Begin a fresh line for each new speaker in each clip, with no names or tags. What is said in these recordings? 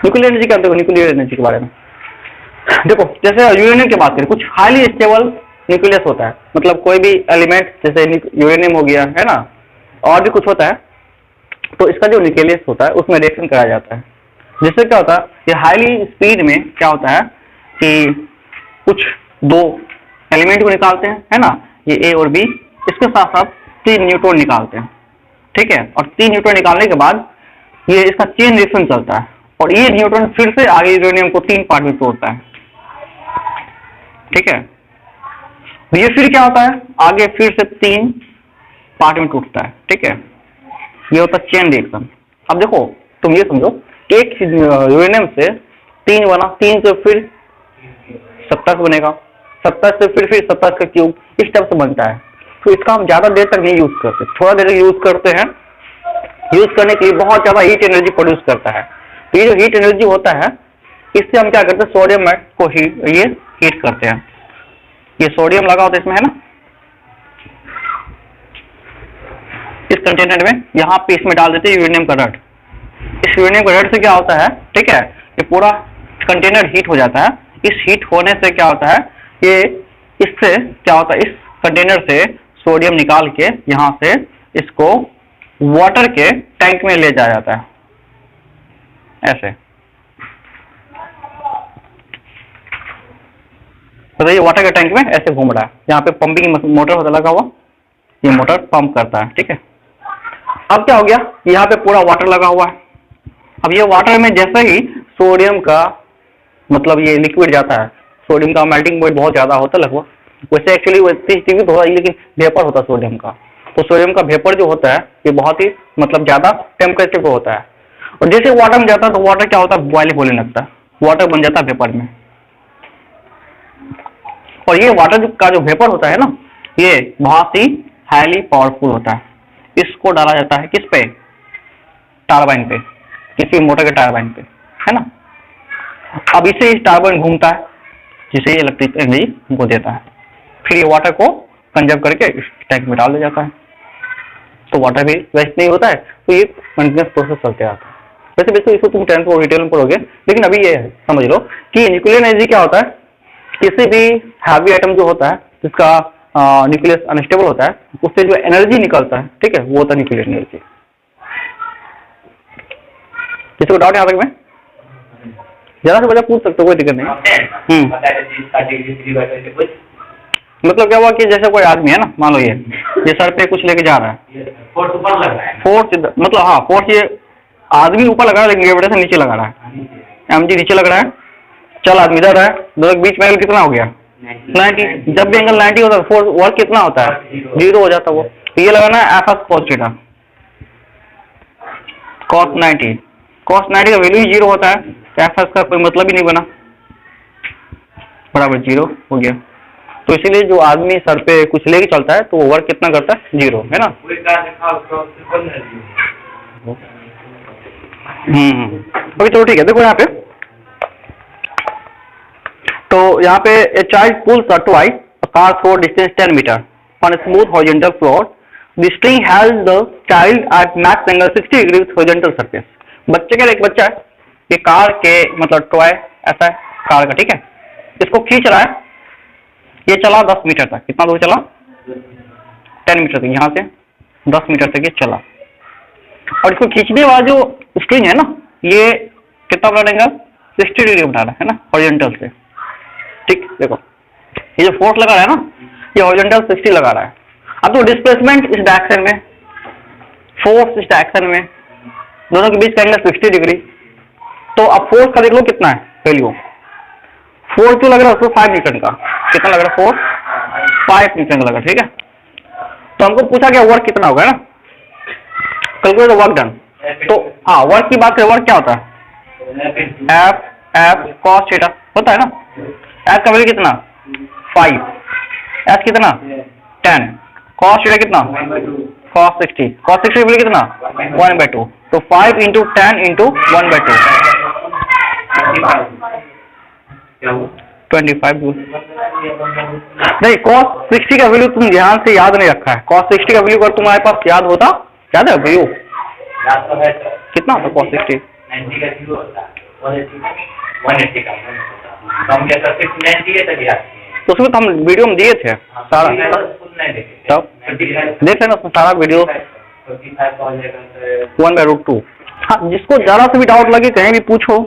Nuclear energy क्या, देखो nuclear energy के बारे में देखो, जैसे यूरेनियम की बात करें, कुछ हाईली स्टेबल न्यूक्लियस होता है, मतलब कोई भी एलिमेंट जैसे यूरेनियम हो गया है ना, और भी कुछ होता है, तो इसका जो न्यूक्लियस होता है उसमें रिएक्शन कराया जाता है, जिससे क्या होता है, ये हाईली स्पीड में क्या होता है कि कुछ दो एलिमेंट को निकालते हैं, है ना, ये ए और बी, इसके साथ साथ 3 न्यूट्रॉन निकालते हैं, ठीक है, और 3 न्यूट्रॉन निकालने के बाद ये इसका चेन रिएक्शन चलता है, और ये न्यूट्रॉन फिर से आगे यूरेनियम को 3 पार्ट में तोड़ता है, ठीक है, ये फिर क्या होता है, आगे फिर से 3 पार्ट में टूटता है, ठीक है, ये होता है चेन रिएक्शन। अब देखो तुम ये समझो, एक यूरेनियम से 3 बना, 3 से फिर 27 बनेगा, 27 से फिर 27 का क्यूब, इस टाइप से बनता है। तो इसका हम ज्यादा देर तक नहीं यूज करते, थोड़ा देर यूज करते हैं, यूज करने के लिए बहुत ज्यादा हीट एनर्जी प्रोड्यूस करता है। तो ये जो हीट एनर्जी होता है, इससे हम क्या करते हैं, सोडियम को ये हीट करते हैं, ये सोडियम लगा होता है इसमें, है ना, इस कंटेनर में, यहाँ पे इसमें डाल देते हैं यूरेनियम का रड। इस यूरेनियम का रड से क्या होता है, ठीक है, ये पूरा कंटेनर हीट हो जाता है। इस हीट होने से क्या होता है, ये इससे क्या होता है, इस कंटेनर से सोडियम निकाल के यहाँ से इसको वाटर के टैंक में ले जाया जाता है, ऐसे। तो ये वाटर के टैंक में ऐसे घूम रहा है, यहाँ पे पंपिंग मोटर होता लगा हुआ, ये मोटर पंप करता है, ठीक है। अब क्या हो गया, यहाँ पे पूरा वाटर लगा हुआ है। अब ये वाटर में जैसे ही सोडियम का मतलब ये लिक्विड जाता है, सोडियम का मेल्टिंग पॉइंट बहुत ज्यादा होता है लगभग, वैसे एक्चुअली होता है, लेकिन वेपर होता है सोडियम का। तो सोडियम का वेपर जो होता है ये बहुत ही मतलब ज्यादा टेम्परेचर पे होता है, और जैसे वाटर में जाता है तो वाटर क्या होता है, बॉइलिंग होने लगता है, वाटर बन जाता है वेपर में। और ये वाटर का जो वेपर होता है ना, ये बहुत ही हाईली पावरफुल होता है। इसको डाला जाता है किस पे, टरबाइन पे, किसी मोटर के टरबाइन पे, है ना। अब इसे टरबाइन घूमता है, जिसे इलेक्ट्रिक एनर्जी हमको देता है। फिर ये वाटर को कंजर्व करके इस टैंक में डाल दिया जाता है, तो वाटर भी वेस्ट नहीं होता है। तो ये कंटिन्यूअस प्रोसेस चलते आता है। वैसे इसको तुम 10th और डिटेल में पढ़ोगे, लेकिन अभी ये समझ लो कि न्यूक्लियर एनर्जी क्या होता है, किसी भी हैवी आइटम जो होता है जिसका न्यूक्लियस अनस्टेबल होता है, उससे जो एनर्जी निकलता है, ठीक है, वो होता है न्यूक्लियर एनर्जी। किसी को डाउट यहाँ तक में ज्यादा से बड़ा पूछ सकते हो, कोई दिक्कत नहीं। मतलब क्या हुआ कि जैसे कोई आदमी है ना, मान लो ये सर पे कुछ लेके जा रहा है, फोर्स ऊपर लग रहा है, फोर्स मतलब हाँ फोर्स ये आदमी ऊपर लगा रहा है, लेकिन ग्रेविटी से नीचे लगा रहा है, mg नीचे लग रहा है, चल आदमी इधर है, दोनों के बीच में एंगल कितना हो गया 90। जब भी एंगल 90 होता है फोर्स वर्क कितना होता है, 0 हो जाता है वो। तो ये लगाना है F cos theta, cos 90, cos 90 का वैल्यू ही 0 होता है, तो एफ का कोई मतलब ही नहीं बना, बराबर 0 हो गया। तो इसीलिए जो आदमी सर पे कुछ लेके चलता है तो वो वर्क कितना करता है, 0, है ना। ओके चलो ठीक है, देखो यहाँ पे, तो यहाँ पे a child pulls a toy a car for distance 10 meter on a smooth horizontal floor. The string held the child at max angle 60 degree with horizontal surface. बच्चे का एक बच्चा है, ये कार के मतलब टॉय ऐसा है कार का, ठीक है, इसको खींच रहा है, ये चला 10 मीटर तक, कितना दूर चला 10 मीटर तक, यहाँ से 10 मीटर तक ये चला, और इसको खींचने वाला जो स्ट्रिंग है ना, ये कितना बना एंगल 60 डिग्री बना रहा है ना हॉरिजॉन्टल से, ठीक। देखो ये जो फोर्स लगा रहा है ना, ये हॉरिजॉन्टल 60 लगा रहा है। अब जो डिस्प्लेसमेंट इस डायरेक्शन में, फोर्स इस डायरेक्शन में, दोनों के बीच का एंगल 60 डिग्री। तो अब फोर्स का देख लो कितना है वैल्यू, फोर्स जो लग रहा है उसको 5 न्यूटन का, कितना लग रहा है फोर्स 5 न्यूटन का लगा, ठीक है। तो हमको पूछा गया वर्क कितना होगा ना, कैलकुलेट वर्क डन। तो हाँ वर्क की बात करें, वर्क क्या होता है, एफ कॉस थीटा होता है ना, एफ का वैल्यू कितना 5, एफ कितना 10, कॉस थीटा कितना cos 60, cos 60 वैल्यू कितना 1/2, तो 5 × 10 × 1/2 25 नहीं, cos 60 का वैल्यू तुम ध्यान से याद नहीं रखा है। cos 60 का वैल्यू अगर तुम्हारे पास याद होता, याद है वैल्यू कितना होता cos 60,
180 का कम क्या था 690 है तभी आती है।
तो उसमें तो हम वीडियो में दिए थे सारा, तब देख लेना उसमें सारा वीडियो 1/√2। हाँ, जिसको जरा से भी डाउट लगे कहीं भी पूछो।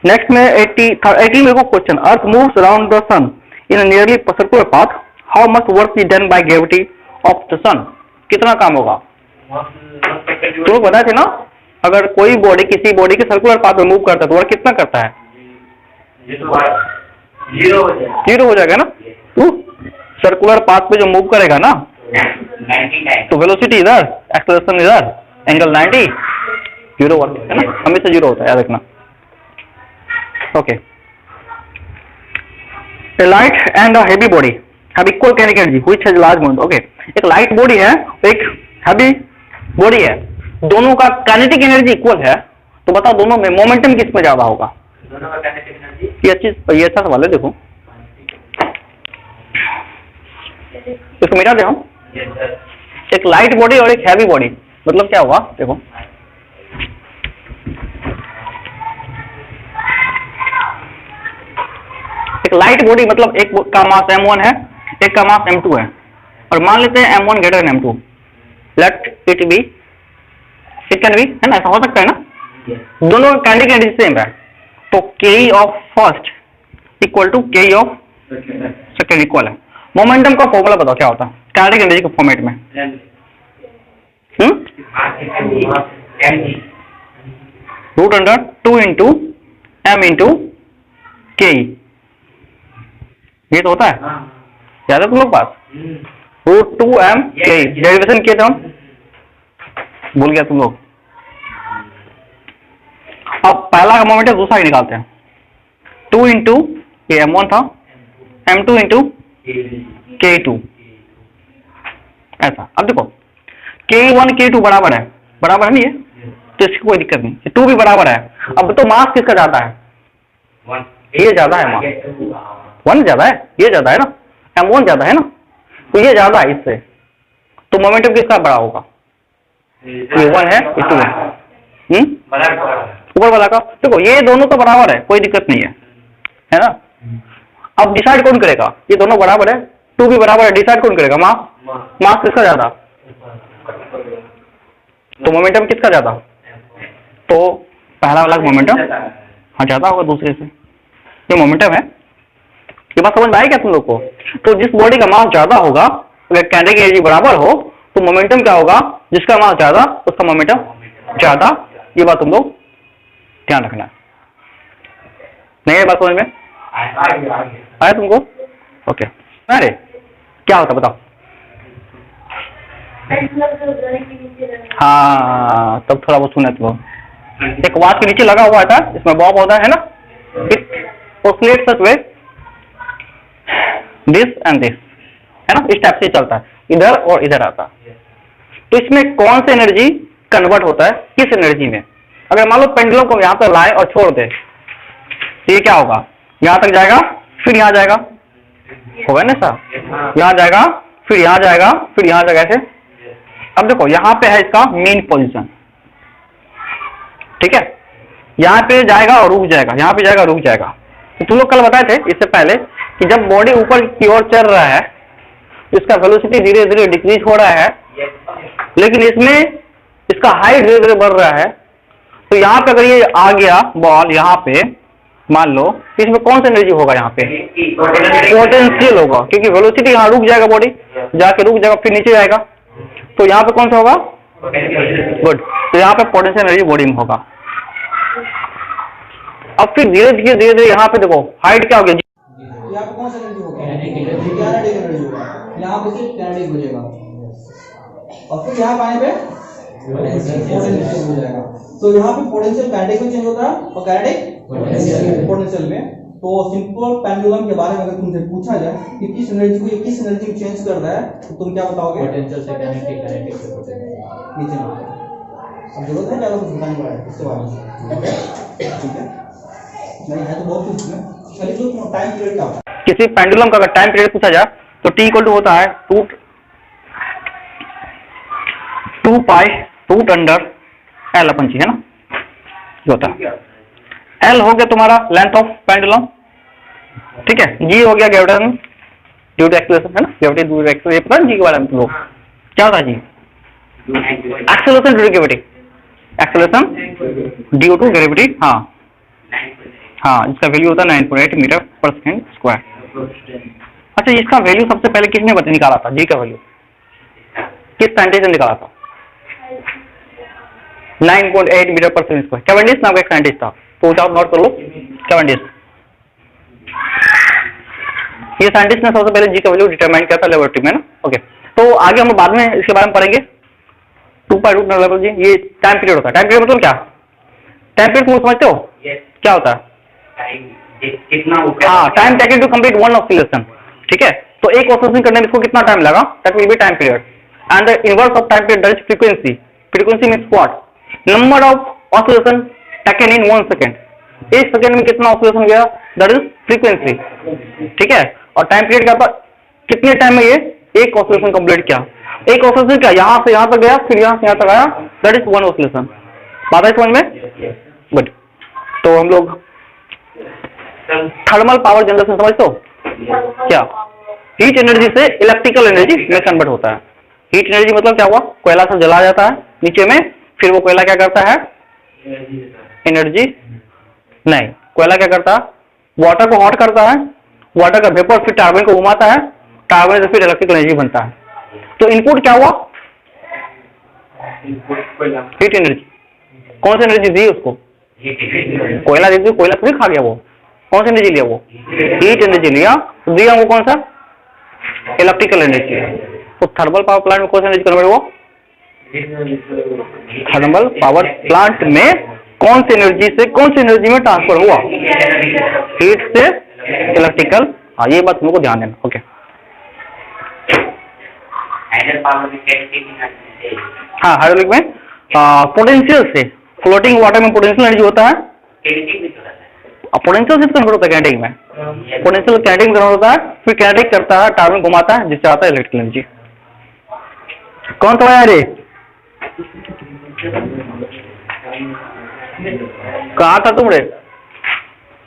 नेक्स्ट में 80 में को question, earth moves around the sun in nearly circular path, how much work is done by gravity of the sun. कितना काम होगा तो बताए थे ना, अगर कोई बॉडी किसी बॉडी के सर्कुलर पाथ में मूव करता है तो वर्क कितना करता है? जीरो हो जाएगा ना। तो सर्कुलर पाथ पे जो मूव करेगा ना, तो वेलोसिटी इधर, एक्सेलरेशन इधर, एंगल 90, जीरो वर्क है ना, हमेशा जीरो होता है, याद रखना। Okay, A light and a heavy body have equal kinetic energy which has large moment. Okay, एक लाइट बॉडी है, एक हेवी बॉडी है, दोनों का काइनेटिक एनर्जी इक्वल है, तो बताओ दोनों में मोमेंटम किस में ज्यादा होगा?
दोनों का काइनेटिक एनर्जी,
ये चीज, ये अच्छा सवाल है। देखो इसको मिटा दे हम, एक लाइट बॉडी और एक हैवी बॉडी, मतलब क्या होगा? देखो एक लाइट बॉडी मतलब एक का मास m1 है, एक का मास m2 है, और मान लेते हैं m1 greater than m2, let it be, it can be, है ना, ऐसा हो सकता है ना। दोनों का काइनेटिक एनर्जी सेम है, तो K of first equal to K of second equal है। मोमेंटम का फॉर्मूला बताओ क्या होता है काइनेटिक एनर्जी के फॉर्मेट में? Root under 2 into m into K, ये तो होता है, याद है तुम लोग पास? रूट 2m के, डेरिवेशन किए थे हम, भूल गया तुम लोग। अब पहला का मोमेंटम दूसरा ही निकालते हैं, 2 इंटू ये m1 था, m2 इंटू k2, ऐसा। अब देखो k1 k2 बराबर है, बराबर है नहीं है, तो इसकी कोई दिक्कत नहीं, 2 भी बराबर है। अब तो मास किसका ज्यादा है? ये ज्यादा है, मास 1 ज्यादा है, ये ज्यादा है ना, m1 ज्यादा है ना, तो ये ज्यादा है इससे, तो मोमेंटम किसका बड़ा होगा? ये 1 है, ये 2 है, ऊपर वाला का। देखो ये दोनों तो बराबर है, कोई दिक्कत नहीं है ना। अब डिसाइड कौन करेगा? ये दोनों बराबर है, 2 भी बराबर है, डिसाइड कौन करेगा? मास किसका ज्यादा, तो मोमेंटम किसका ज्यादा? तो पहला वाला मोमेंटम हाँ ज्यादा होगा दूसरे से, ये मोमेंटम है। ये बात समझ में आई क्या तुम लोग को? तो जिस बॉडी का मास ज्यादा होगा, अगर काइनेटिक एनर्जी बराबर हो, तो मोमेंटम क्या होगा? जिसका मास ज्यादा उसका मोमेंटम ज्यादा। ये बात तुम लोग ध्यान रखना। नहीं है बात समझ में आया तुमको? ओके, अरे क्या होता बताओ? हाँ, तब थोड़ा बहुत सुने तुम। एक वाच के नीचे लगा हुआ था, इसमें बॉब होता है ना, it oscillates such way this and this, है ना, इस टाइप से चलता है, इधर और इधर आता है। तो इसमें कौन सा एनर्जी कन्वर्ट होता है किस एनर्जी में? अगर मान लो पेंडुलम को यहां पर लाए और छोड़ दे, तो ये क्या होगा? यहां तक जाएगा, फिर यहां जाएगा, होगा ना सर, यहां जाएगा, फिर यहां जाएगा, फिर यहां जाएगा, ऐसे। अब देखो यहां पे है इसका मेन पोजीशन, ठीक है, यहां पे जाएगा और रुक जाएगा, यहां पे जाएगा रुक जाएगा। तो तुम लोग कल बताए थे इससे पहले कि जब बॉडी ऊपर की ओर चल रहा है, इसका वेलोसिटी धीरे धीरे डिक्रीज हो रहा है, लेकिन इसमें इसका हाइट धीरे धीरे बढ़ रहा है। तो यहाँ पे अगर ये आ गया बॉल यहाँ पे, मान लो, इसमें कौन सा एनर्जी होगा? यहाँ पे पोटेंशियल होगा, क्योंकि वेलोसिटी यहाँ रुक जाएगा, बॉडी जाके रुक जाएगा, फिर नीचे जाएगा, तो यहाँ पे कौन सा होगा? गुड, तो यहाँ पे पोटेंशियल एनर्जी बॉडी में होगा। अब फिर धीरे धीरे धीरे धीरे यहाँ पे देखो हाइट क्या हो गया?
यहाँ पे कौन सा एनर्जी होगा? काइनेटिक एनर्जी होगा, यहाँ पे सिर्फ काइनेटिक बचेगा, और फिर यहाँ आने पे पोटेंशियल हो जाएगा। तो यहाँ पे पोटेंशियल काइनेटिक में चेंज होता है और काइनेटिक पोटेंशियल में। तो सिंपल पेंडुलम के बारे में अगर तुमसे पूछा जाए कि किस एनर्जी को ये किस एनर्जी में चेंज कर रहा है, तो तुम क्या बताओगे?
पोटेंशियल से काइनेटिक, काइनेटिक से पोटेंशियल।
नीचे अब जरूरत है ज्यादा कुछ बताने का इसके बारे में, ठीक है? नहीं है तो बहुत कुछ है, चलिए तो टाइम पीरियड क्या होता है?
किसी पेंडुलम का अगर टाइम पीरियड पूछा जाए तो T इक्वल टू होता है 2 पाई रूट अंडर L अपन जी, है ना, ये होता है। L हो गया तुम्हारा लेंथ ऑफ पेंडुलम, ठीक है। G हो गया ग्रेविटेशन ड्यू टू एक्सेलरेशन, है ना, ग्रेविटी ड्यू टू एक्सेलरेशन, ये पता है G के बारे में तुम लोग क्या होता है जी? Acceleration due to gravity, acceleration due to gravity, हाँ हाँ, इसका वैल्यू होता है 9.8 मीटर पर सेकेंड स्क्वायर। अच्छा, इसका वैल्यू सबसे पहले किसने निकाला था? जी का वैल्यू किस साइंटिस्ट ने निकाला था? 9.8 metre per second square. Cavendish नाम का एक साइंटिस्ट था, तो आप नोट कर लो, कैवेंडिश। ये साइंटिस्ट ने सबसे पहले जी का वैल्यू डिटरमाइन किया था लेबोरेटरी में ना। ओके, तो आगे हम बाद में इसके बारे में पढ़ेंगे। 2.2 लेवल जी, ये टाइम पीरियड होता है। टाइम पीरियड मतलब क्या? टाइम पीरियड तुम समझते हो क्या होता है?
कितना,
हाँ, time taken to complete one oscillation, ठीक है। तो एक ऑसिलेशन करने में इसको कितना टाइम लगा, that will be time period. And the inverse of time period that is frequency. Frequency means what? Number of oscillation taken in 1 second. एक सेकंड में कितना ऑसिलेशन गया, दैट इज फ्रीक्वेंसी, ठीक है। और टाइम पीरियड क्या था? कितने टाइम में ये एक ऑसिलेशन कंप्लीट किया। एक ऑसिलेशन क्या, यहां से यहां तक गया, फिर यहां से यहां तक आया, दैट इज वन ऑसिलेशन। बात है समझ में? गुड। तो हम लोग थर्मल पावर जनरेशन समझते हो क्या? हीट एनर्जी से इलेक्ट्रिकल एनर्जी में कन्वर्ट होता है। हीट एनर्जी मतलब क्या हुआ? कोयला सब जला जाता है नीचे में, फिर वो कोयला क्या करता है? एनर्जी नहीं, कोयला क्या करता है? वाटर को हॉट करता है, वाटर का वेपर फिर टर्बाइन को घुमाता है, टर्बाइन से फिर इलेक्ट्रिकल एनर्जी बनता है। तो इनपुट क्या हुआ? Heat energy. कौन सी एनर्जी दी उसको? कोयला दे दी, कोयला थोड़ी खा गया वो। कौन सी एनर्जी लिया वो? हीट एनर्जी लिया, तो दिया वो कौन सा? Electrical energy. तो थर्मल पावर प्लांट में कौन सी एनर्जी कन्वर्ट हुआ? थर्मल पावर प्लांट में कौन सी एनर्जी से कौन सी एनर्जी में ट्रांसफर हुआ? हीट से इलेक्ट्रिकल। हाँ, ये बात तुमको ध्यान देना। ओके, हाँ, हाइड्रोलिक में पोटेंशियल से, फ्लोटिंग वाटर में पोटेंशियल एनर्जी होता है, पोटेंशियल से कन्वर्ट होता है कैनेटिक में। पोटेंशियल कैनेटिक में कन्वर्ट होता है, फिर कैनेटिक करता है, टर्बाइन घुमाता है, जिससे आता है इलेक्ट्रिकल एनर्जी। कौन सा यार? कहाँ था तुम रे?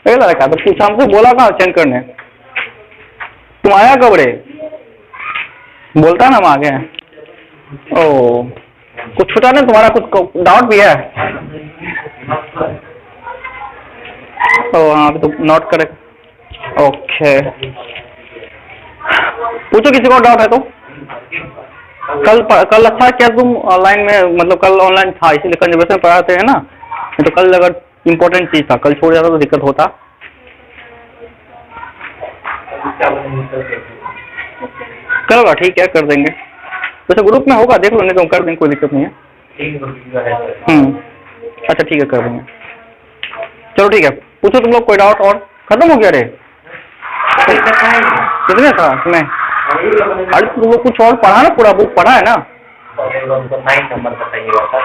लड़का तो पूछा हमसे, बोला कहाँ चेंज करने? तुम आया कब रे? बोलता ना हम आ गए। ओ, कुछ छूटा नहीं तुम्हारा? कुछ डाउट भी है? ओ हाँ, तो नोट करे। ओके, पूछो किसी को डाउट है तो। कल अच्छा क्या तुम ऑनलाइन में, मतलब कल ऑनलाइन था इसीलिए कंजर्वेशन पढ़ाते हैं ना, तो कल अगर इम्पोर्टेंट चीज था, कल छोड़ जाता तो दिक्कत होता। करोगा? ठीक है, कर देंगे। वैसे ग्रुप में होगा, देख लो, नहीं तो कर देंगे, कोई दिक्कत नहीं है। अच्छा ठीक है, कर देंगे। चलो ठीक है, पूछो तुम लोग कोई डाउट। और खत्म हो गया रे? कितने था इसमें? अरे तुम लोग कुछ और पढ़ा ना, पूरा बुक पढ़ा है ना?
9 नंबर बताइएगा सर,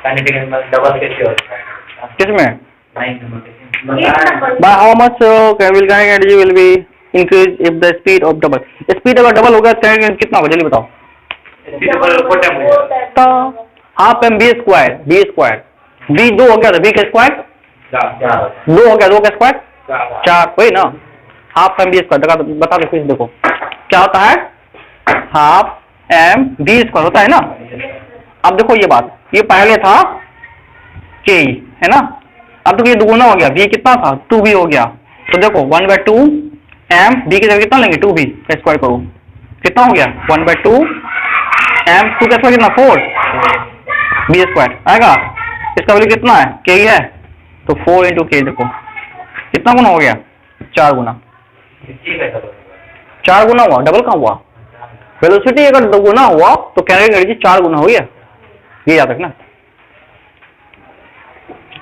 काइनेटिक एनर्जी डबल कैसे होता है?
किसमें?
9 number.
By how much will kinetic energy will be increase if the speed of double? Speed अगर डबल होगा काइनेटिक एनर्जी कितना होगा, जल्दी बताओ। तो half M B square, B square, B 2 हो गया था, बी का स्क्वायर 2 हो गया, 2 का स्क्वायर 4, वही ना, हाफ एम बी स्क्वायर। बता दो कुछ, देखो क्या होता है, हाफ एम बी स्क्वायर होता है ना। अब देखो ये बात, ये पहले था के है ना, अब देखो ये दुगुना हो गया, बी कितना था 2b हो गया, तो देखो 1/2 एम बी की जगह कितना लेंगे 2b का स्क्वायर करो, कितना हो गया 1/2 एम 2 का स्क्वायर कितना 4 बी स्क्वायर आएगा। इसका वैल्यू कितना है के ही है, तो 4 × के, देखो कितना गुना हो गया 4 गुना, 4 गुना हुआ, डबल कहाँ हुआ। वेलोसिटी अगर 2 गुना हुआ तो काइनेटिक एनर्जी 4 गुना हो गया, ये याद रखना।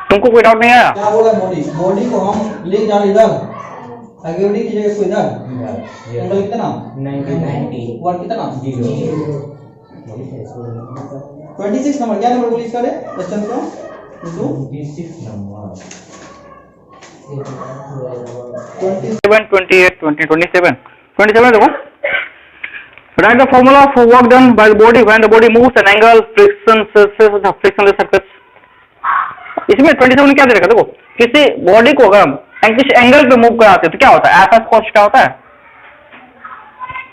तुमको कोई डाउट नहीं आया?
क्या होगा बॉडी, बॉडी को हम ले जा इधर, ग्रेविटी की जगह को इधर, एंगल कितना 90, वर्क कितना 0, 26 नंबर, क्या नंबर बोली इसका रे क्वेश्चन को, 26 नंबर
27, 28, 20, 27, 27 देखो। Write the formula for work done by the body when the body moves an angle friction surface the frictionless surface। इसमें 27 क्या दे रखा देखो, किसी बॉडी को अगर हम किसी एंगल पे मूव कराते हैं तो क्या होता है? एफ एस कॉस थीटा होता है।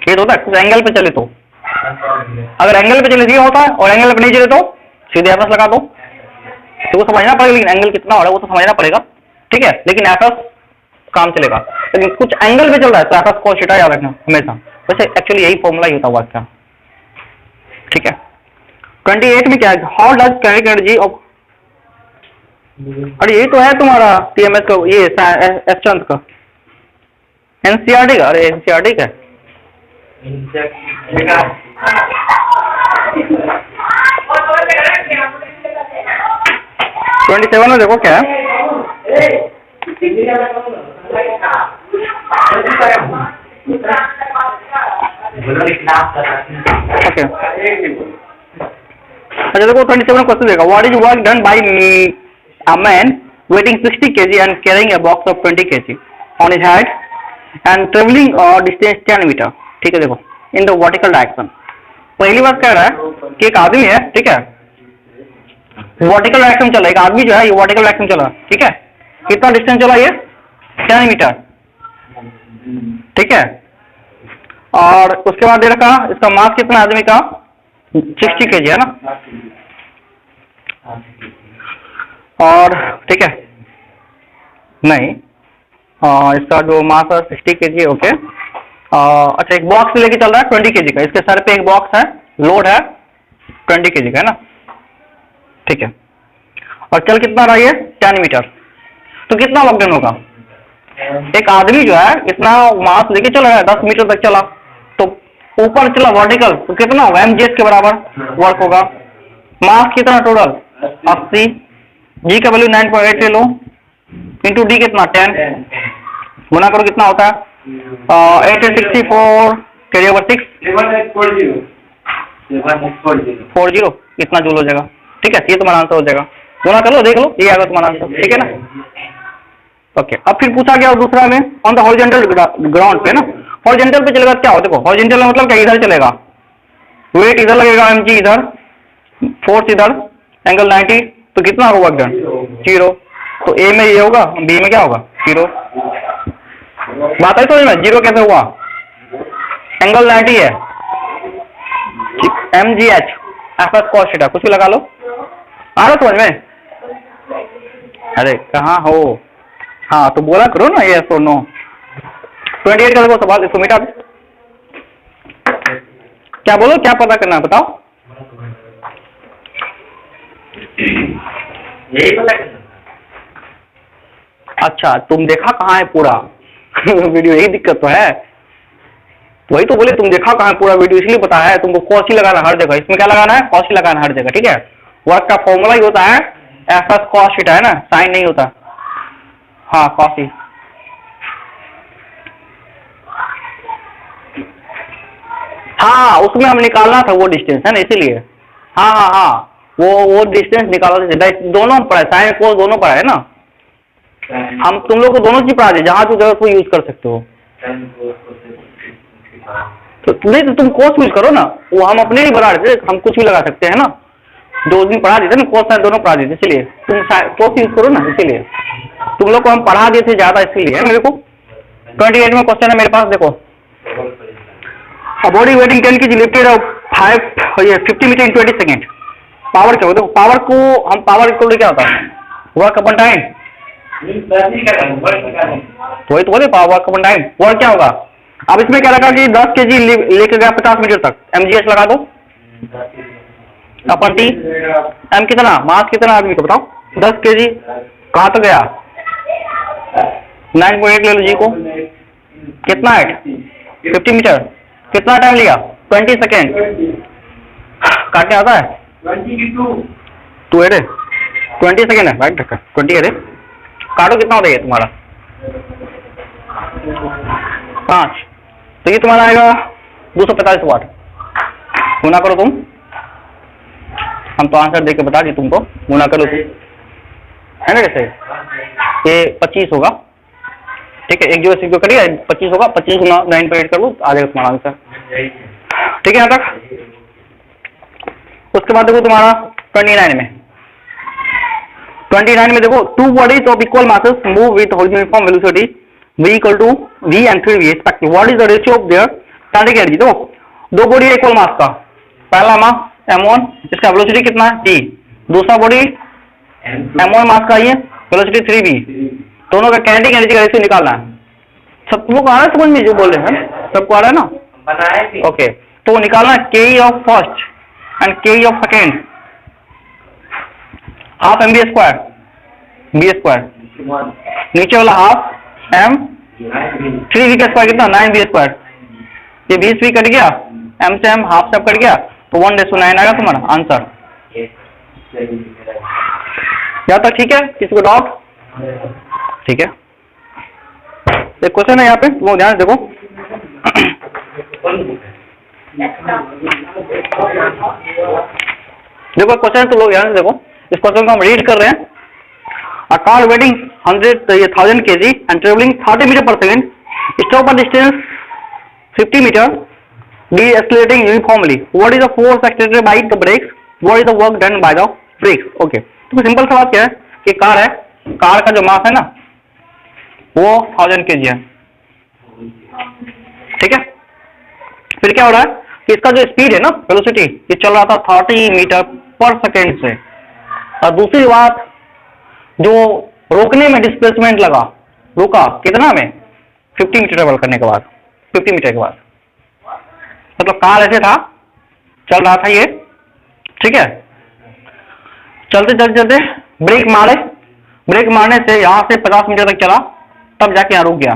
ये तो होता है कुछ एंगल पे चले तो, अगर एंगल पे चले तो ये होता है, और एंगल पे नहीं चले तो सीधे एफ एस लगा दो। तो वो समझना पड़ेगा, लेकिन एंगल कितना हो रहा है वो तो समझना पड़ेगा, ठीक है। लेकिन एफ एस काम चलेगा, लेकिन कुछ एंगल पे चल रहा है तो एफ एस कॉस थीटा याद रखना हमेशा। वैसे एक्चुअली यही फॉर्मूला ही होता हुआ क्या, ठीक है। 28 में क्या है? How does kinetic energy of, अरे यही तो है तुम्हारा टीएमएस का, ये एस चंद का एनसीईआरटी का। अरे एनसीईआरटी का 27 में देखो क्या है। ओके, अच्छा देखो 27 क्वेश्चन देखा। What is work done by a man weighing 60 kg and carrying a box of 20 kg on his head and traveling a distance 10 meter, ठीक है। देखो in the vertical direction, पहली बात कह रहा है कि एक आदमी है, ठीक है, वर्टिकल डायरेक्शन चला, एक आदमी जो है ये वर्टिकल डायरेक्शन चला, ठीक है। कितना डिस्टेंस चला ये? 10 मीटर, ठीक है। और उसके बाद दे रखा इसका मास कितना आदमी का? 60 kg है ना, और ठीक है नहीं, इसका जो मास है 60 kg, ओके। अच्छा एक बॉक्स लेके चल रहा है 20 kg का, इसके सर पे एक बॉक्स है, लोड है 20 kg का, है ना, ठीक है। और चल कितना रहा ये? 10 मीटर। तो कितना वर्क डन होगा? एक आदमी जो है इतना मास लेके चल रहा है, 10 मीटर तक चला, तो ऊपर चला वर्टिकल, तो कितना होगा? mgs के बराबर वर्क होगा। मास कितना टोटल? 80, जी का वैल्यू 9.8 ले लो, इंटू डी कितना 10, गुना करो कितना होता है? 864 कैरी ओवर 6 40, इतना जूल हो जाएगा, ठीक है। ये तुम्हारा आंसर हो जाएगा, गुना कर लो, देख लो, ये आएगा तुम्हारा आंसर, ठीक है ना। ओके, अब फिर पूछा गया दूसरा में ऑन द हॉरिजॉन्टल ग्राउंड पे ना, हॉरिजॉन्टल पे चलेगा क्या हो? देखो हॉरिजॉन्टल मतलब क्या, इधर चलेगा, वेट इधर लगेगा, mg इधर, फोर्स इधर, एंगल 90, तो कितना होगा वर्क डन? 0। तो ए में ये होगा, बी में क्या होगा? 0। बात है समझ में? 0 कैसे हुआ? एंगल 90 है, mgh F S cos theta, कुछ भी लगा लो, आ रहा समझ में? अरे कहाँ हो? हाँ तो बोला करो ना ये तो नो। 28 का देखो सवाल, इसको मिटा दो। क्या बोलो, क्या पता करना है बताओ?
यही पता करना।
अच्छा तुम देखा कहाँ है पूरा वीडियो? यही दिक्कत तो है, वही तो बोले तुम देखा कहाँ है पूरा वीडियो, इसलिए पता है तुमको कॉस ही लगाना हर जगह। इसमें क्या लगाना है? कॉस ही लगाना हर जगह, ठीक है। वर्क का फॉर्मूला ही होता है एफ एस कॉस थीटा, है ना, साइन नहीं होता। हाँ कॉस ही, हाँ उसमें हम निकालना था वो डिस्टेंस, है ना, इसीलिए। हाँ हाँ हाँ, वो डिस्टेंस निकाला था, दोनों पढ़ा है, साइन कोस दोनों पढ़ा है ना। हम तुम लोग को दोनों चीज पढ़ा दे, जहाँ तो जगह को यूज कर सकते हो। तो नहीं तो तुम कोस यूज करो ना, वो हम अपने लिए बना रहे थे, हम कुछ भी लगा सकते हैं ना, जो उस दिन पढ़ा देते ना, कोस साइन दोनों पढ़ा देते, इसलिए तुम कोस यूज करो ना, इसीलिए तुम लोग को हम पढ़ा देते ज्यादा, इसीलिए। मेरे को 28 में क्वेश्चन है मेरे पास, देखो body weighing 10 kg lifted 50 metre in 20 second, power क्या होता है? पावर को हम पावर इक्वल क्या होता है? वर्क अपॉन टाइम, वही तो बोले power work upon time, work क्या होगा? अब इसमें क्या लगा कि 10 kg लेके गया 50 मीटर तक, mgh लगा दो अपन टी, एम कितना, मास कितना आदमी को बताओ? 10 kg, कहाँ तक गया? 9.8 ले लो जी को, कितना है? 50 मीटर, कितना टाइम लिया? 20 सेकेंड। काटने आता है? 2 है रे, 20 सेकेंड है, राइट रखा 20 है रे, काटो कितना होता है तुम्हारा? 5, तो ये तुम्हारा आएगा 245 वाट। गुना करो तुम, हम तो आंसर देके बता दी तुमको, गुना करो तुम, है ना कैसे? ये 25 होगा, ठीक है, एक जो सिक्को करिए 25 होगा, 25 गुना 9.8 कर लो, आ जाएगा तुम्हारा आंसर, ठीक है। यहाँ तक उसके बाद देखो तुम्हारा 29 में 29 में देखो, two bodies of equal masses move with uniform velocity v equal to v and 3v respective, what is the ratio of their kinetic energy. देखो दो बॉडी है इक्वल मास का, पहला मास m1, इसका वेलोसिटी कितना है t, दूसरा बॉडी m1 मास का ही है, वेलोसिटी 3v, दोनों का काइनेटिक एनर्जी का रेशियो निकालना है। सबको आ रहा है समझ में जो बोल रहे हैं, सबको आ रहा है ना? ओके, तो निकालना K of first and K of second, half M B square B square, नीचे वाला हाफ एम 3v का स्क्वायर कितना 9v स्क्वायर, ये 20v कट गया, एम से एम हाफ से कट गया, तो 1:9 आएगा तुम्हारा आंसर। यहाँ तक ठीक है? किसी को डाउट? ठीक है, एक क्वेश्चन है यहाँ पे, वो ध्यान से देखो। देखो क्वेश्चन तो लोग ध्यान से देखो, इस क्वेश्चन को हम रीड कर रहे हैं। A car weighing 1000 kg and traveling 30 metre per second, stop at distance 50 metre, decelerating uniformly. What is the force exerted by the brakes? What is the work done by the brakes? Okay, तो simple सा बात क्या है कि car है, car का जो मास है ना वो 1000 kg है, ठीक है। फिर क्या हो रहा है कि इसका जो स्पीड है ना, वेलोसिटी, ये चल रहा था 30 मीटर पर सेकेंड से। और दूसरी बात, जो रोकने में डिस्प्लेसमेंट लगा, रुका कितना में 50 मीटर ट्रेवल करने के बाद, 50 मीटर के बाद, मतलब कार ऐसे था, चल रहा था ये, ठीक है, चलते चलते चलते ब्रेक मारे, ब्रेक मारने से यहां से 50 मीटर तक चला, तब जाके यहाँ रुक गया।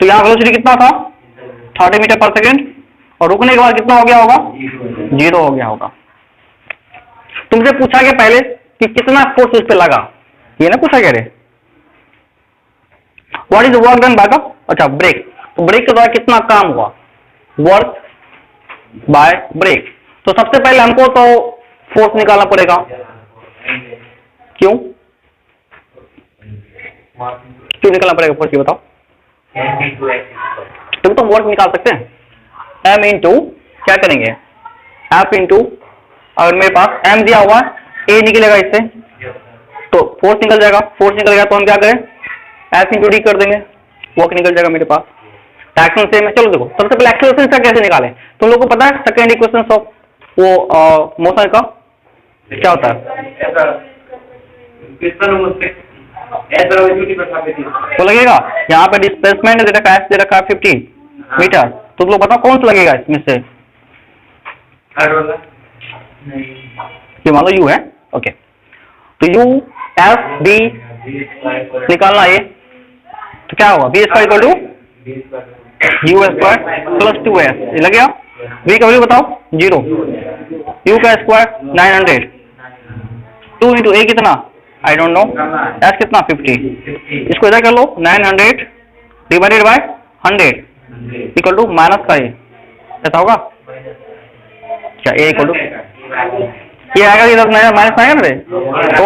तो यहाँ वेलोसिटी कितना था 30 मीटर पर सेकेंड, और रुकने के बाद कितना हो गया होगा 0 हो गया होगा। तुमसे पूछा गया पहले कि कितना फोर्स उस पर लगा, ये ना पूछा गया रे, what is work done by the, अच्छा ब्रेक, तो ब्रेक के द्वारा कितना काम हुआ, वर्क बाय ब्रेक। तो सबसे पहले हमको तो फोर्स निकालना पड़ेगा, क्यों क्यों निकालना पड़ेगा फोर्स, ये बताओ। तुम तो वर्क निकाल सकते हैं, m इंटू क्या करेंगे, F इंटू, अगर मेरे पास m दिया हुआ है, a निकलेगा इससे, तो फोर्स निकल जाएगा, फोर्स निकल गया तो हम क्या करें, F इंटू डी कर देंगे, वर्क निकल जाएगा मेरे पास। एक्शन सेम है, चलो देखो सबसे पहले एक्सेलरेशन का कैसे निकालें। तुम लोग को पता है सेकेंड इक्वेशन ऑफ वो मोशन का क्या होता है, तो लगेगा यहाँ पे डिस्प्लेसमेंट दे रखा है, दे रखा है 50 मीटर, तो तुम लोग बताओ कौन सा लगेगा इसमें से, ये मान लो u है, ओके, तो u f d निकालना है, तो क्या होगा v square equal to u square plus 2s, ये लग गया। v का वैल्यू बताओ 0, u का स्क्वायर 900, 2 इंटू a कितना आई डोंट नो, s कितना 50, इसको इधर कर लो, 900 divided by 100 equal to minus का ये, ऐसा होगा क्या, a इक्वल टू ये आएगा, इधर माइनस आएगा ना, तो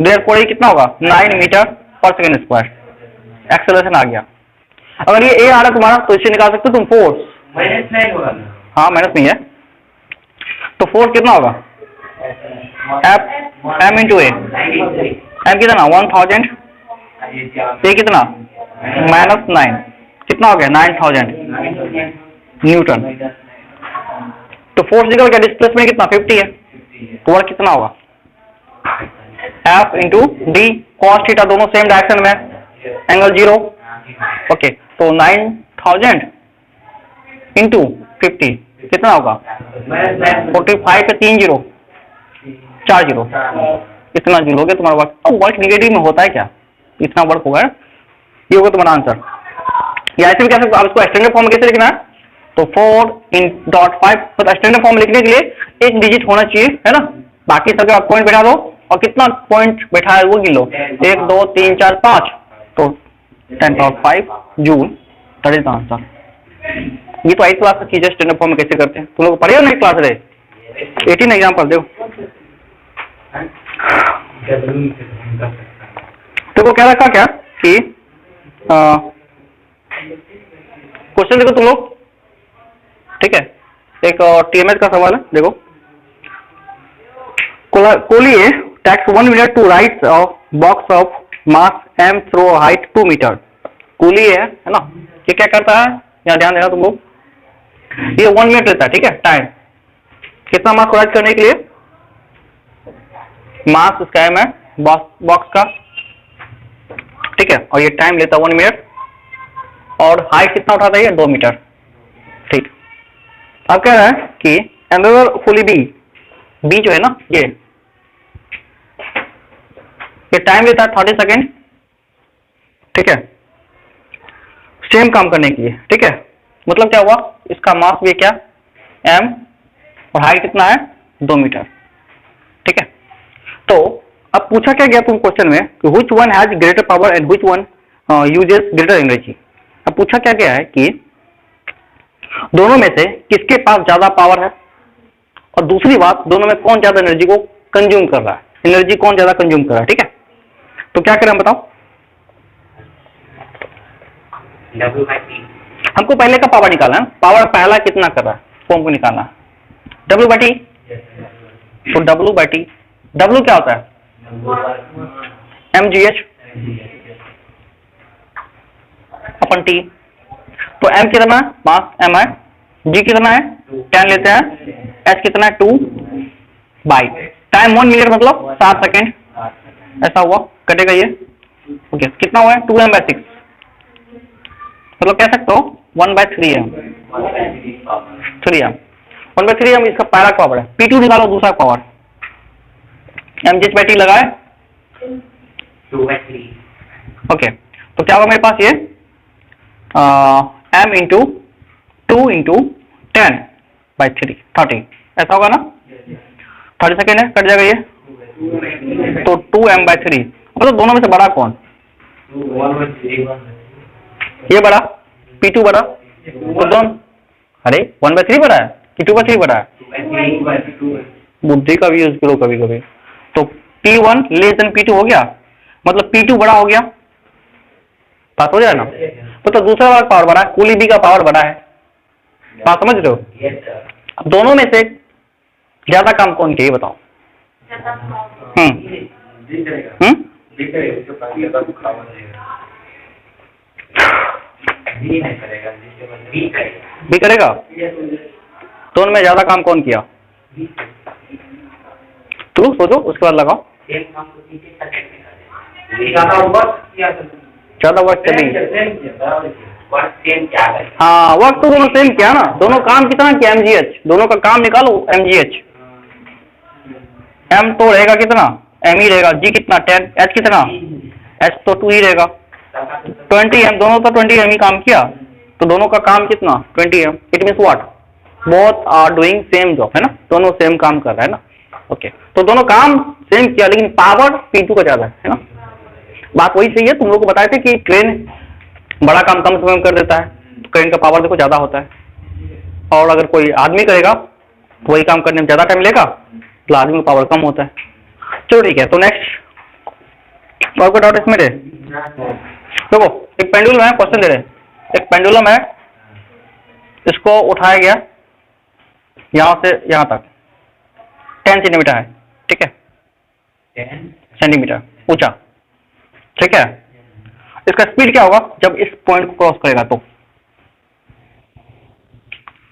देयरफॉर ये कितना होगा 9 metre per second square, acceleration आ गया। अगर ये a आ रहा तुम्हारा तो इससे निकाल सकते हो तुम फोर्स, -9 होगा, हाँ माइनस नहीं है, तो फोर्स कितना होगा m इंटू ए, m कितना 1000, a कितना -9, कितना हो गया 9000 न्यूटन। तो फोर्स निकल गया, डिस्प्लेसमेंट कितना 50 है, तो वर्क कितना होगा F into D, cos theta दोनों सेम डायरेक्शन में, एंगल 0, ओके, तो 9000 इंटू 50 कितना होगा 45 पे 3 0 4 0, इतना जीरो हो गया तुम्हारा वर्क। अब वर्क निगेटिव में होता है क्या, इतना वर्क होगा, ये होगा तुम्हारा आंसर। या ऐसे भी कह सकते हो, आप इसको एक्सटेंडेड फॉर्म कैसे लिखना है, तो 4.5, तो एक्सटेंडेड फॉर्म लिखने के लिए एक डिजिट होना चाहिए, है ना, बाकी सब आप पॉइंट बैठा दो, और कितना पॉइंट बैठा है वो गिन लो, 1 2 3 4 5, तो 10⁵ joule, that is the answer. ये तो 8th क्लास की जस्ट स्टैंडर्ड फॉर्म में कैसे करते हैं, तुम लोग पढ़े हो नहीं क्लास रे, 18 एग्जाम्पल दो। देखो क्या रखा क्या कि क्वेश्चन देखो तुम लोग, ठीक है, एक टीएमएच का सवाल है, देखो कोली है takes 1 minute to write a box of mass m through a height 2 meter. Coolie है ना, ये क्या करता है, यहाँ ध्यान देना तुम लोग, ये 1 मिनट लेता है, ठीक है, टाइम। कितना मास राइट करने के लिए, मास इसका है बॉक्स का, ठीक है, और ये टाइम लेता है 1 मिनट, और हाइट कितना उठाता है, 2 मीटर, ठीक। अब कह रहा है कि एंगुलर फुली बी जो है ना, ये टाइम लेता है 30 सेकेंड, ठीक है, सेम काम करने के लिए, ठीक है। मतलब क्या हुआ, इसका मास भी क्या, m, और हाइट कितना है, 2 मीटर, ठीक है। तो अब पूछा क्या गया तुम क्वेश्चन में कि which one has greater power and which one uses greater energy। अब पूछा क्या गया है कि दोनों में से किसके पास ज्यादा पावर है, और दूसरी बात, दोनों में कौन ज्यादा एनर्जी को कंज्यूम कर रहा है, एनर्जी कौन ज्यादा कंज्यूम कर रहा है, ठीक है। तो क्या करें बताओ,
W/T।
हमको पहले का पावर निकालना है, पावर पहला कितना कर रहा है वो हमको निकालना है, W/T। तो W/T, W क्या होता है, mgh अपन T। तो m कितना है, मास m है, g कितना है 10 लेते हैं, h कितना है 2 बाई टाइम 1 मिनट मतलब 7 सेकेंड, ऐसा हुआ, कटेगा ये, ओके। कितना हुआ है 2m/6, मतलब कह सकते हो 1/3m, 3m, 1/3m इसका पहला पावर है। P2 निकालो दूसरा पावर, mgh/T लगाए
2/3,
ओके। तो क्या होगा मेरे पास ये m इंटू 2 इंटू 10/3 30, ऐसा होगा ना, 30 सेकेंड है, कट जाएगा ये, तो 2m/3, मतलब दोनों में से बड़ा कौन, ये बड़ा, P2 बड़ा, तो दोनों, अरे 1/3 बड़ा है कि 2/3 बड़ा है, बुद्धि का भी यूज करो कभी कभी। तो P1 लेस देन P2 हो गया, मतलब P2 बड़ा हो गया, बात हो जाए ना। तो दूसरा वाला पावर बड़ा है, कूली बी का पावर बड़ा है, बात समझ रहे हो। अब दोनों में से ज्यादा काम कौन किया ये बताओ, भी करेगा, दोनों में ज्यादा काम कौन किया, तू सोचो उसके बाद लगाओ, ज्यादा वर्क चली, हाँ वर्क तो दोनों सेम किया ना, दोनों काम कितना किया mgh, दोनों का काम निकालो mgh, m तो रहेगा कितना, m ही रहेगा, g कितना 10, h कितना, h तो 2 ही रहेगा, 20m, दोनों का 20m ही काम किया, तो दोनों का काम कितना 20m, it means what, both are doing same job, है ना, दोनों सेम काम कर रहा है ना, ओके। तो दोनों काम सेम किया, लेकिन पावर P2 का ज्यादा है ना। बात वही सही है, तुम लोग को बताए थे कि ट्रेन बड़ा काम कम समय में कर देता है, तो ट्रेन का पावर देखो ज्यादा होता है, और अगर कोई आदमी करेगा तो वही काम करने में ज्यादा टाइम लेगा, तो आदमी का पावर कम होता है। चलो ठीक है, तो नेक्स्ट आपका डाउट इसमें है, देखो एक पेंडुलम है, क्वेश्चन दे रहे, एक पेंडुलम है, इसको उठाया गया यहां से यहां तक 10 सेंटीमीटर है, ठीक है,
10
सेंटीमीटर ऊंचा, ठीक है। इसका स्पीड क्या होगा जब इस पॉइंट को क्रॉस करेगा, तो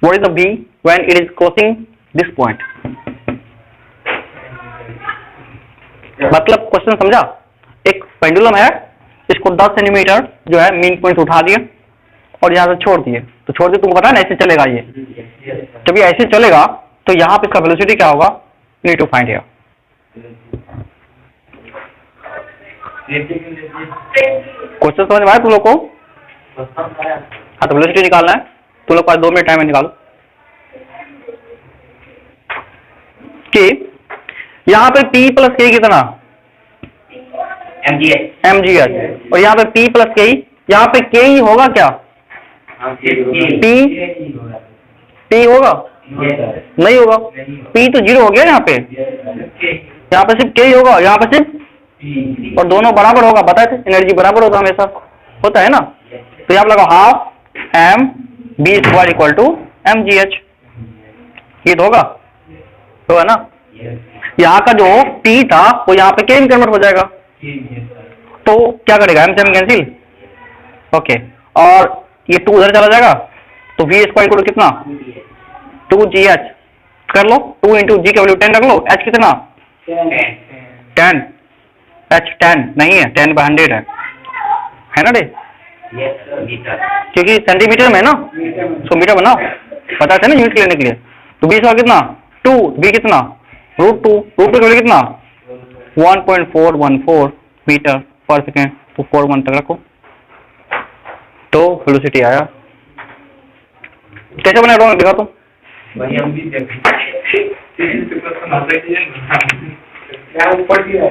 what is the v when it is crossing this point, मतलब क्वेश्चन समझा, एक पेंडुलम है, इसको 10 सेंटीमीटर जो है मेन पॉइंट उठा दिया और यहां से छोड़ दिए, तो छोड़ दिए, तुमको पता है ना ऐसे चलेगा ये, जब ये ऐसे चलेगा तो यहाँ पे इसका वेलोसिटी क्या होगा, need to find here. Question समझ में आया तुम लोग को, हाँ तो वेलोसिटी निकालना है, तुम लोग पास 2 मिनट टाइम है, निकालो कि यहाँ पे P प्लस K कितना, mgh, और यहाँ पे P प्लस K, यहाँ पे K ही होगा क्या, P होगा, नहीं होगा, P तो 0 हो गया यहाँ पे सिर्फ K ही होगा, यहाँ पे सिर्फ, और दोनों बराबर होगा, बताए थे एनर्जी बराबर होगा, हमेशा होता है ना। तो यहाँ लगाओ half m b² equal to mgh, ये तो होगा ना, यहाँ का जो T था वो यहाँ पे K में कन्वर्ट हो जाएगा, तो क्या करेगा एम से एम कैंसिल, ओके, और ये 2 उधर चला जाएगा, तो V स्क्वायर इक्वल कितना 2GH कर लो, 2 इंटू जी का वैल्यू 10 रख लो, H कितना 10, H 10 नहीं है 10/100 है ना रे, क्योंकि सेंटीमीटर में ना, सो मीटर बनाओ, पता था ना यूनिट लेने के लिए, तो B स्क्वायर कितना 2, B कितना √2, √2 का वैल्यू कितना 1.414 मीटर पर सेकेंड, तो 4 तक रखो, तो वेलोसिटी आया। कैसे बना रहा दिखा तुम
भाई हम भी क्या ऊपर की है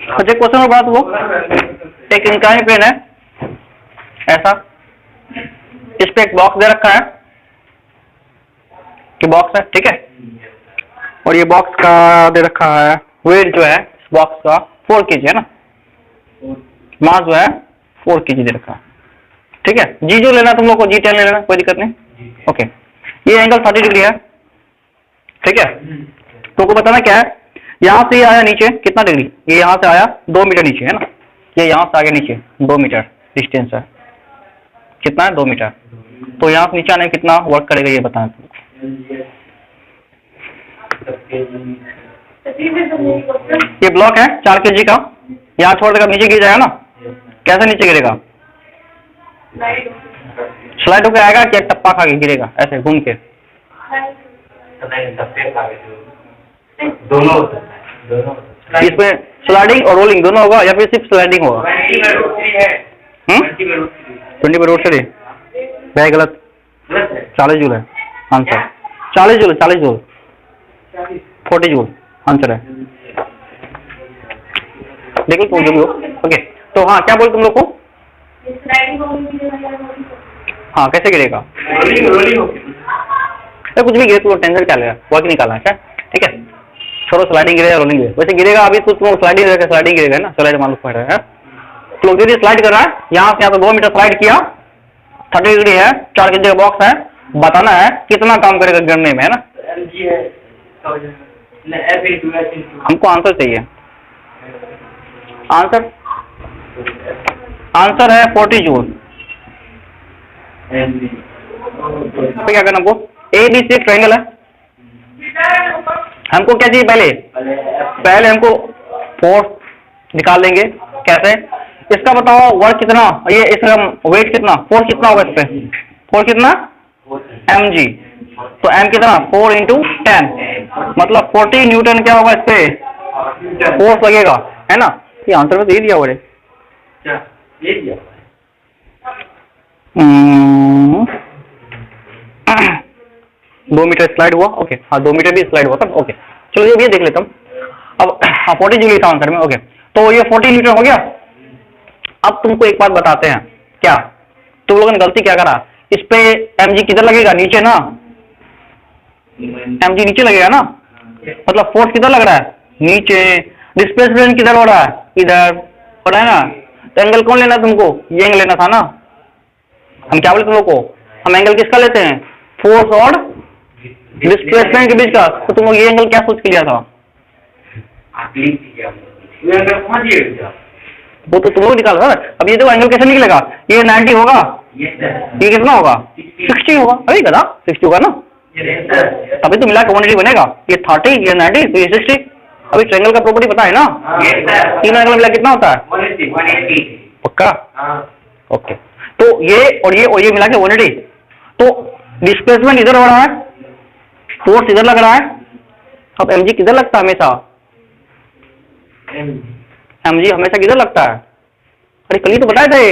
अच्छा क्वेश्चन और बात वो एक इंक्लाइन प्लेन है ऐसा, इस पे एक बॉक्स दे रखा है कि बॉक्स है, ठीक है, और ये बॉक्स का दे रखा है वेट जो है इस बॉक्स का 4 kg है ना, मास जो है 4 kg दे रखा है, ठीक है। जी जो लेना तुम लोग को G10 ले लेना, कोई दिक्कत नहीं, ओके। ये एंगल 30 डिग्री है, ठीक है, तुमको बताना क्या है, यहाँ से ये आया नीचे कितना डिग्री, ये यहाँ से आया 2 मीटर नीचे है ना, ये यहाँ से आगे नीचे 2 मीटर डिस्टेंस है, कितना है 2 मीटर, तो यहाँ से नीचे आने कितना वर्क करेगा ये बताना तुमको। ये ब्लॉक है 4 kg का, यहाँ छोड़ देगा नीचे गिर जाएगा ना, कैसे नीचे गिरेगा, स्लाइड होकर आएगा कि टप्पा खा के गिरेगा ऐसे घूम के,
दोनों
इसमें स्लाइडिंग और रोलिंग दोनों होगा या फिर सिर्फ स्लाइडिंग होगा, 20/√3 वह गलत, 40 जूल है आंसर, 40 जूल 40 जूल आंसर है, देखो तुम जो भी हो, ओके। तो हाँ क्या बोल तुम लोग को, हाँ कैसे गिरेगा, कुछ भी गिरे तुम टेंशन क्या लेगा, वर्क निकालना है, ठीक है, छोड़ो स्लाइडिंग गिरेगा रोलिंग गिरेगा, वैसे गिरेगा अभी तो तुम स्लाइडिंग गिरेगा ना, स्लाइड मालूम पड़ रहा है, तो यदि स्लाइड कर रहा है यहाँ से 2 मीटर स्लाइड किया, 30 डिग्री है, 4 kg का बॉक्स है, बताना है कितना काम करेगा गिरने में, है ना, हमको आंसर चाहिए, आंसर है 40 जूल, तो क्या करना हमको, ABC ट्रायंगल है, हमको क्या चाहिए पहले हमको फोर्स निकाल लेंगे, कैसे, इसका बताओ वर्क कितना, ये इसका वेट कितना, फोर्स कितना होगा इस पे, फोर्स कितना mg, तो m कितना 4 × 10 मतलब 40 न्यूटन क्या होगा इस पे फोर्स लगेगा, है ना, ये आंसर में दे दिया बोले, 2 मीटर स्लाइड हुआ, ओके, हाँ 2 मीटर भी स्लाइड हुआ था, ओके, चलो ये देख लेता हूँ, अब हाँ 40 जूल था आंसर में, ओके, तो ये 40 न्यूटन हो गया। अब तुमको एक बात बताते हैं, क्या तुम लोगों ने गलती क्या करा, इस पे mg किधर लगेगा, नीचे ना, mg नीचे लगेगा ना, मतलब फोर्स किधर लग रहा है, नीचे, डिस्प्लेसमेंट किधर हो रहा है, इधर हो रहा है ना, तो एंगल कौन लेना तुमको, ये एंगल लेना था ना, हम क्या बोले तुम लोग को, हम एंगल किसका लेते हैं, फोर्स और डिस्प्लेसमेंट के बीच का, तो तुम लोग ये एंगल क्या सोच के लिया था, वो तो तुम लोग निकाल रहा है, अब ये तो एंगल कैसे निकलेगा, ये 90 होगा, ये कितना होगा 60 होगा, अभी कदा 60 होगा ना, अभी तो मिला के 180 बनेगा, ये 30 ये 90 तो ये 60, अभी ट्रायंगल का प्रॉपर्टी पता है ना, तीनों एंगल मिला कितना होता है, पक्का, ओके, तो ये और ये मिला के 180, तो डिस्प्लेसमेंट इधर हो रहा है, फोर्स इधर लग रहा है, अब mg किधर लगता है हमेशा, mg हमेशा किधर लगता है, अरे कल ही तो बताए थे,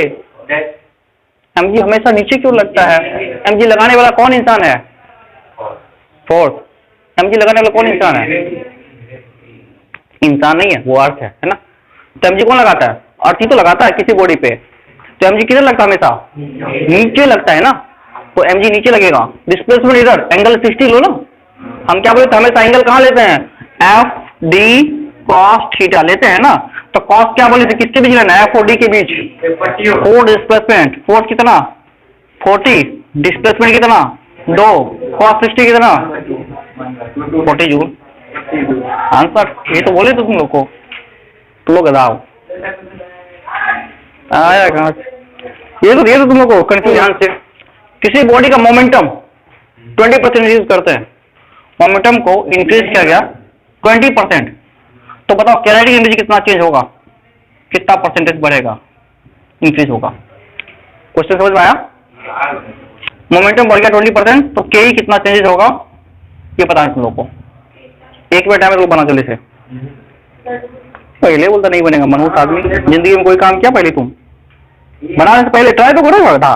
mg हमेशा नीचे क्यों लगता है, mg लगाने वाला कौन इंसान है, फोर्स, mg लगाने वाला कौन इंसान है, इंसान नहीं है, वो अर्थ है ना। तो mg कौन लगाता है? अर्थ ही तो लगाता है किसी बॉडी पे। तो mg किधर लगता है? हमेशा नीचे लगता है ना, तो mg नीचे लगेगा। डिस्प्लेसमेंट इधर, एंगल 60 लो ना। हम क्या बोलते हैं? हमेशा एंगल कहाँ लेते हैं? एफ डी कॉस थीटा लेते हैं ना। तो कॉस क्या बोले थे? किसके बीच लेना है? एफ और डी के बीच। फोर डिस्प्लेसमेंट, फोर्स कितना? 40, डिस्प्लेसमेंट कितना? 2, कॉस 60 कितना? 40 जूल। आंसर ये तो बोले तो तुम लोग को, तुम लोग गधाओ आया कहाँ से? ये तो तुम लोग को कंफ्यूजन से। किसी बॉडी का मोमेंटम 20% यूज करते हैं, मोमेंटम को इंक्रीज किया गया 20%, तो बताओ कैनेटिक एनर्जी कितना चेंज होगा? कितना परसेंटेज बढ़ेगा, इंक्रीज होगा? क्वेश्चन समझ में आया? मोमेंटम बढ़ गया 20%, तो के कितना चेंजेस होगा ये पता है तुम लोग को। एक मिनट टाइम बना जल्दी से। पहले बोलता नहीं बनेगा, मनोज आदमी जिंदगी में कोई काम किया पहले? तुम बनाने से पहले ट्राई तो करो था।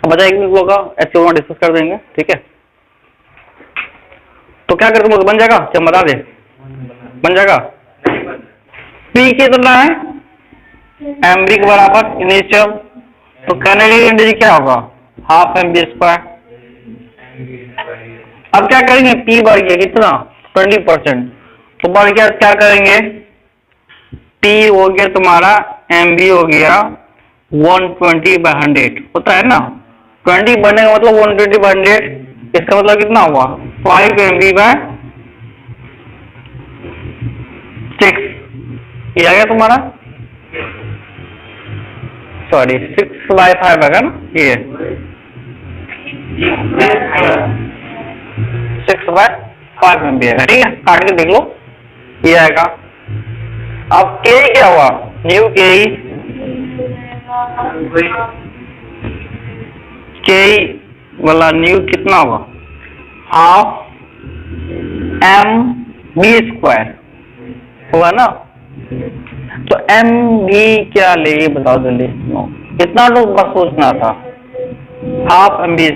बचा एक मिनट होगा, ऐसे वहां डिस्कस कर देंगे, ठीक है? तो क्या करते हैं? बन जाएगा क्या? बता दे, बन जाएगा। P कितना है? mv के बराबर इनिशियल, तो काइनेटिक एनर्जी क्या होगा? Half mv square. अब क्या करेंगे? P बढ़ गया कितना? 20%, तो बढ़ गया क्या करेंगे? P हो गया तुम्हारा, mv हो गया 120/100 होता है ना। 20 बढ़ने का मतलब 120/100, इसका मतलब कितना हुआ? 5 mv/6 ये आ गया तुम्हारा, सॉरी 6/5 आएगा ना ये, 6/5 mv आएगा, ठीक है? काट के देख लो, ये आएगा। अब के क्या हुआ? न्यू के वाला न्यू कितना होगा? हाफ mv² हुआ ना। तो mv क्या ले ये बताओ जल्दी। इतना तो बस सोचना था, हाफ mv²।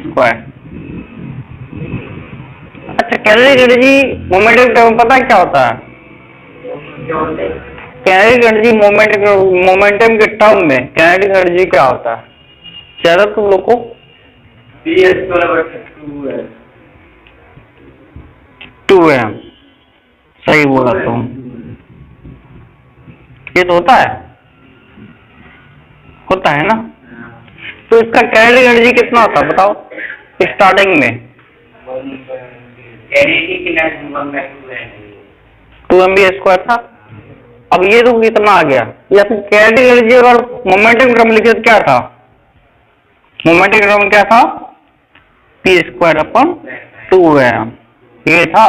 अच्छा, काइनेटिक एनर्जी मोमेंटम टर्म पता है क्या होता है? काइनेटिक एनर्जी मोमेंटम के टर्म में काइनेटिक एनर्जी क्या होता है? ज्यादा तुम लोग को 2m, सही बोला तुम। ये तो होता है ना। तो इसका काइनेटिक एनर्जी कितना होता है बताओ स्टार्टिंग में? 2mv² था। अब ये तो कितना आ गया? या फिर काइनेटिक एनर्जी अगर मोमेंटम टर्म लिखे तो क्या था? मोमेंटम टर्म क्या था? p²/2m ये था।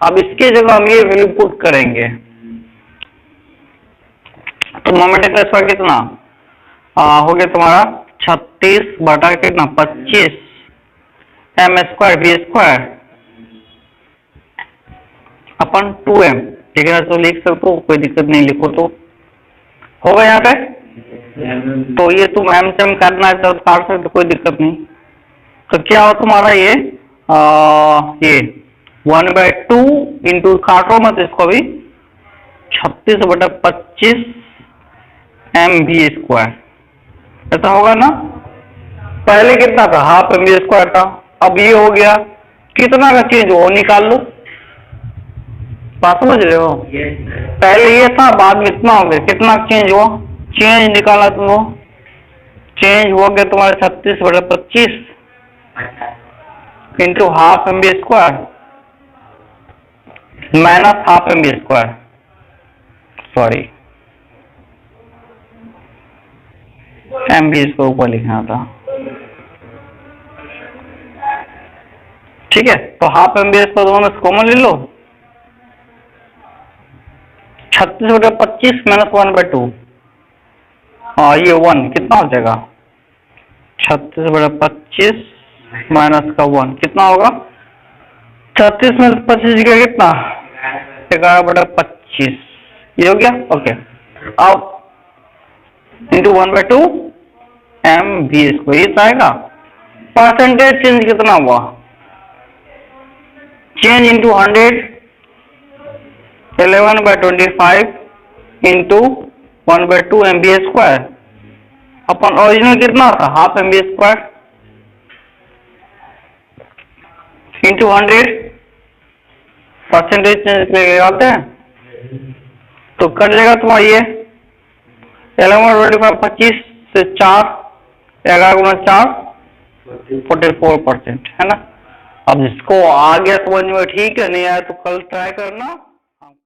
अब इसके जगह हम ये वैल्यू पुट करेंगे, तो मोमेंटम का स्क्वायर कितना हो गया तुम्हारा? 36/25 m²v²/2m, ठीक है? तो लिख सकते हो, कोई दिक्कत नहीं, लिखो तो होगा यहाँ पे। तो ये तुम m से m करना है तो काट सकते, कोई दिक्कत नहीं। तो क्या हो तुम्हारा ये 1/2 इंटू, काटो मत इसको भी, 36/25 MV²। ऐसा होगा ना? पहले कितना था? हाफ MV² था। अब ये हो गया, कितना का चेंज हो निकाल लो। बात समझ रहे हो? पहले ये था, बाद में इतना हो गया, कितना चेंज हुआ? चेंज निकाला तुम, चेंज हो गया तुम्हारे 36/25 into half MV² minus half MV², sorry MV इसको ऊपर लिखना था। ठीक है, तो हाफ MV² दोनों में कॉमन ले लो। 36/25 माइनस 1/2, हाँ ये 1 कितना हो जाएगा? 36/25 माइनस का 1 कितना होगा? 36 में 25 का कितना? 11/25, ये हो गया। ओके, अब इंटू 1/2 MV², ये आएगा। परसेंटेज चेंज कितना हुआ? Change into 100, 11/25 into 1/2 MV²। अपन ओरिजिनल कितना था? Half MV² into 100, percentage change लगाते हैं तो कट जाएगा तुम्हारा ये 11/25 से 4, 11 गुना 4 44%, है ना? अब जिसको आ गया समझ में ठीक है, नहीं आया तो कल ट्राई करना।